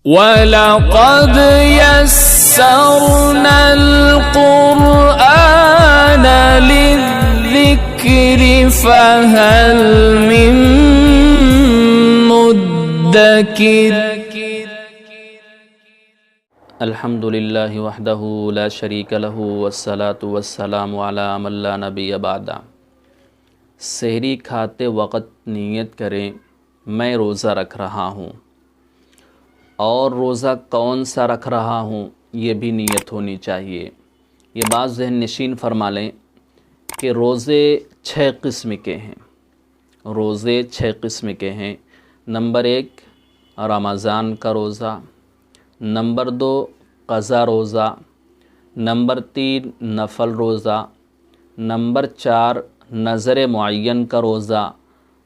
वलक़द यस्सरनल क़ुरआन लिज़्ज़िक्रि फ़हल मिन मुद्दकिर। अल्हम्दुलिल्लाहि वहदहु ला शरीक लहु वस्सलातु वस्सलामु अला मन ला नबिय्य बअदा। सहरी खाते वक़्त नियत करें मैं रोज़ा रख रहा हूँ, और रोज़ा कौन सा रख रहा हूँ ये भी नियत होनी चाहिए। ये बात ज़हन नशीन फरमा लें कि रोज़े 6 किस्म के हैं। रोज़े 6 किस्म के हैं। नंबर 1 रमज़ान का रोज़ा, नंबर 2 क़ज़ा रोज़ा, नंबर 3 नफ़ल रोज़ा, नंबर 4 नज़र मुअय्यन का रोज़ा,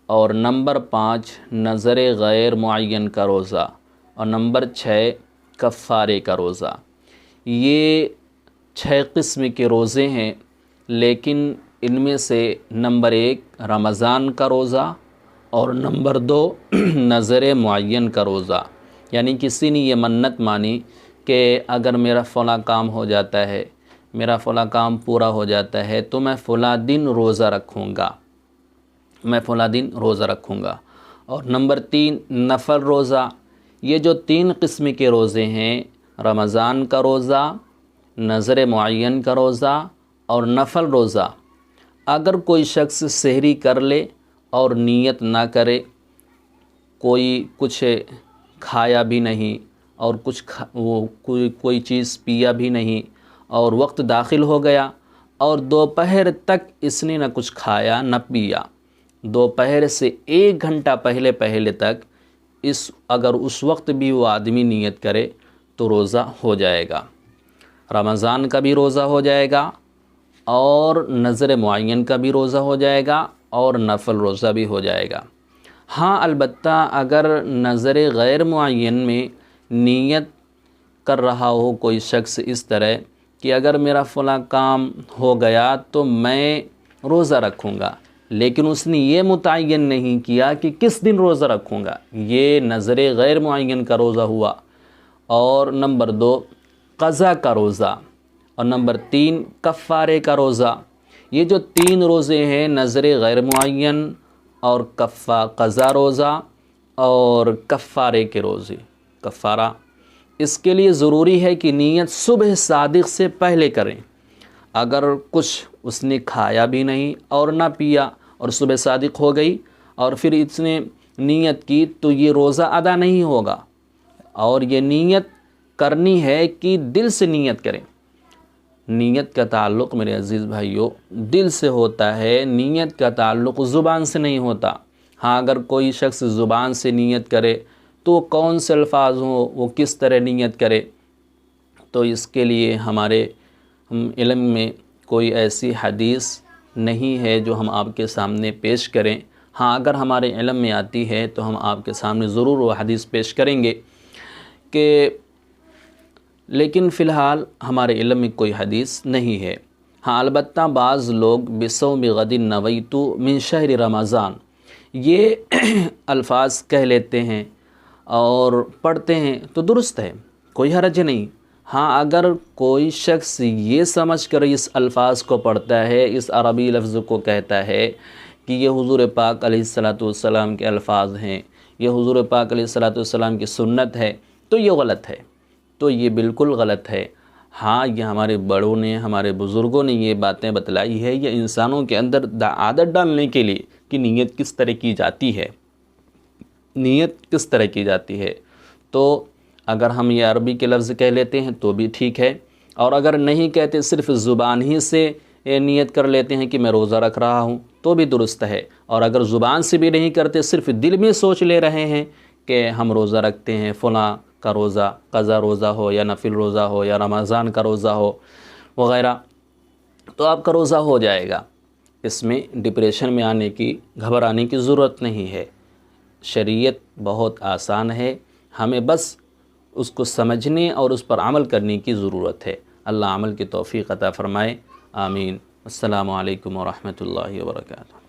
और नंबर 5 नज़र गैर मुअय्यन का रोज़ा, और नंबर 6 कफ़ारे का रोज़ा। ये 6 किस्म के रोज़े हैं, लेकिन इनमें से नंबर 1 रमज़ान का रोज़ा और नंबर 2 नज़र मुअय्यन का रोज़ा। यानी किसी ने ये मन्नत मानी कि अगर मेरा फ़लाँ काम हो जाता है, मेरा फ़लाँ काम पूरा हो जाता है, तो मैं फ़लाँ दिन रोज़ा रखूँगा, मैं फ़लाँ दिन रोज़ा रखूँगा। और नंबर 3 नफ़ल रोज़ा। ये जो 3 किस्म के रोज़े हैं, रमज़ान का रोज़ा, नज़र मुअय्यन का रोज़ा और नफ़ल रोज़ा, अगर कोई शख्स सहरी कर ले और नियत ना करे, कोई कुछ खाया भी नहीं और कोई चीज़ पिया भी नहीं, और वक्त दाखिल हो गया और दोपहर तक इसने न कुछ खाया न पिया, दोपहर से 1 घंटा पहले तक अगर उस वक्त भी वो आदमी नियत करे तो रोज़ा हो जाएगा। रमज़ान का भी रोज़ा हो जाएगा और नज़र मुअय्यन का भी रोज़ा हो जाएगा और नफ़ल रोज़ा भी हो जाएगा। हाँ, अलबत्ता अगर नज़र गैर मुअय्यन में नियत कर रहा हो कोई शख्स इस तरह कि अगर मेरा फ़लाँ काम हो गया तो मैं रोज़ा रखूँगा, लेकिन उसने ये मुतय्यन नहीं किया कि किस दिन रोज़ा रखूँगा, ये नज़र गैर मुअय्यन का रोज़ा हुआ। और नंबर 2 क़ज़ा का रोज़ा, और नंबर 3 कफ़ारे का रोज़ा। ये जो 3 रोज़े हैं, नज़र गैर मुअय्यन और क़ज़ा रोज़ा और कफ़ारे के रोज़े, कफ़ारा, इसके लिए ज़रूरी है कि नियत सुबह सादिक़ से पहले करें। अगर कुछ उसने खाया भी नहीं और ना पिया और सुबह सादिक़ हो गई और फिर इसने नियत की, तो ये रोज़ा अदा नहीं होगा। और ये नियत करनी है कि दिल से नियत करें। नियत का ताल्लुक़ मेरे अज़ीज़ भाइयों दिल से होता है, नियत का ताल्लुक़ ज़ुबान से नहीं होता। हाँ, अगर कोई शख्स ज़ुबान से नियत करे तो कौन से अल्फाज हों, वो किस तरह नियत करे, तो इसके लिए हमारे इल्म में कोई ऐसी हदीस नहीं है जो हम आपके सामने पेश करें। हाँ, अगर हमारे इल्म में आती है तो हम आपके सामने ज़रूर वो हदीस पेश करेंगे कि, लेकिन फ़िलहाल हमारे इल्म में कोई हदीस नहीं है। हाँ, अलबत्ता बाज़ लोग बिसौमि गदिन नवैतु मिन शहर रमज़ान ये अल्फाज कह लेते हैं और पढ़ते हैं, तो दुरुस्त है, कोई हरज नहीं। हाँ, अगर कोई शख्स ये समझ कर इस अल्फाज को पढ़ता है, इस अरबी लफ्ज़ को कहता है कि ये हुज़ूर पाक अलैहिस्सलातु वस्सलाम के अल्फाज हैं, ये हुज़ूर पाक अलैहिस्सलातु वस्सलाम की सुन्नत है, तो ये गलत है, तो ये बिल्कुल गलत है। हाँ, ये हमारे बड़ों ने, हमारे बुज़ुर्गों ने ये बातें बतलाई है, ये इंसानों के अंदर आदत डालने के लिए कि नियत किस तरह की जाती है, नियत किस तरह की जाती है। तो अगर हम ये अरबी के लफ्ज़ कह लेते हैं तो भी ठीक है, और अगर नहीं कहते, सिर्फ़ ज़ुबान ही से नियत कर लेते हैं कि मैं रोज़ा रख रहा हूँ, तो भी दुरुस्त है। और अगर ज़ुबान से भी नहीं करते, सिर्फ़ दिल में सोच ले रहे हैं कि हम रोज़ा रखते हैं, फ़लाँ का रोज़ा, क़ज़ा रोज़ा हो या नफ़िल रोज़ा हो या रमज़ान का रोज़ा हो वग़ैरह, तो आपका रोज़ा हो जाएगा। इसमें डिप्रेशन में आने की, घबराने की ज़रूरत नहीं है। शरीयत बहुत आसान है, हमें बस उसको समझने और उस पर अमल करने की ज़रूरत है। अल्लाह अमल की तौफ़ीक़ अता फ़रमाए। आमीन। अस्सलामु अलैकुम व रहमतुल्लाहि व बरकातुहू।